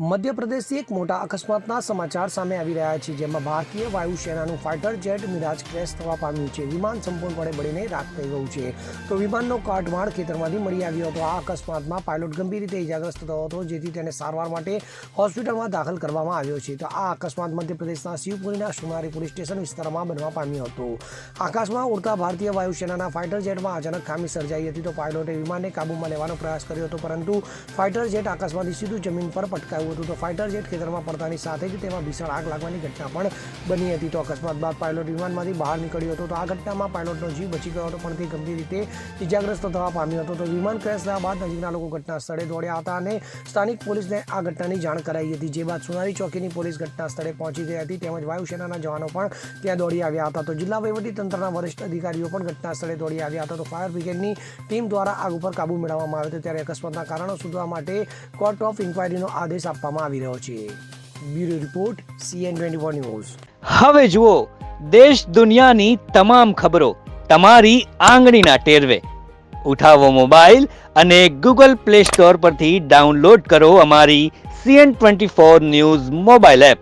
મધ્યપ્રદેશથી એક મોટા અકસ્માતના સમાચાર સામે આવી રહ્યા છે, જેમાં ભારતીય વાયુસેનાનું ફાઇટર જેટ મિરાજ ક્રેશ થવા પામ્યું છે. વિમાન સંપૂર્ણપણે બળીને રાખ થઈ ગયું છે. તો વિમાનનો કાટમાળ ખેતરમાંથી મળી આવ્યો હતો. આ અકસ્માતમાં પાયલોટ ગંભીર રીતે ઇજાગ્રસ્ત થયો હતો, જેથી તેને સારવાર માટે હોસ્પિટલમાં દાખલ કરવામાં આવ્યો છે. તો આ અકસ્માત મધ્યપ્રદેશના શિવપુરીના સોનારી પોલીસ સ્ટેશન વિસ્તારમાં બનવા પામ્યો હતો. આકાશમાં ઉડતા ભારતીય વાયુસેનાના ફાઇટર જેટમાં અચાનક ખામી સર્જાઈ હતી. તો પાયલોટે વિમાનને કાબૂમાં લેવાનો પ્રયાસ કર્યો હતો, પરંતુ ફાઇટર જેટ આકાશમાંથી સીધું જમીન પર પટકાયું. તો ફાઇટર જેટ ખેતરમાં પડતાની સાથે જ તેમાં ભીષણ આગ લાગવાની ઘટના પણ બની હતી. તો અકસ્માત બાદ પાયલોટ વિમાનમાંથી બહાર નીકળ્યો હતો. તો આ ઘટનામાં પાયલોટનો જીવ બચી ગયો હતો, પણ તે ગંભીર રીતે ઇજાગ્રસ્ત થવા પામ્યો હતો. તો વિમાન ક્રેશ થયા બાદ નજીકના લોકો ઘટના સ્થળે દોડ્યા હતા અને સ્થાનિક પોલીસને આ ઘટનાની જાણ કરાઈ હતી. જે બાદ સોનારી ચોકીની પોલીસ ઘટના સ્થળે પહોંચી ગઈ હતી, તેમજ વાયુસેનાના જવાનો પણ ત્યાં દોડી આવ્યા હતા. તો જિલ્લા વહીવટીતંત્રના વરિષ્ઠ અધિકારીઓ પણ ઘટના સ્થળે દોડી આવ્યા હતા. તો ફાયર બ્રિગેડની ટીમ દ્વારા આગ ઉપર કાબુ મેળવવામાં આવ્યો હતો. ત્યારે અકસ્માતના કારણો શોધવા માટે કોર્ટ ઓફ ઇન્ક્વાયરીનો આદેશ આપવામાં આવી રહ્યો છે. Bureau report CN24 news. હવે જુઓ દેશ દુનિયાની તમામ ખબરો તમારી આંગળીના ટેરવે. ઉઠાવો મોબાઈલ અને Google Play Store પરથી ડાઉનલોડ કરો અમારી CN24 ન્યૂઝ મોબાઈલ એપ.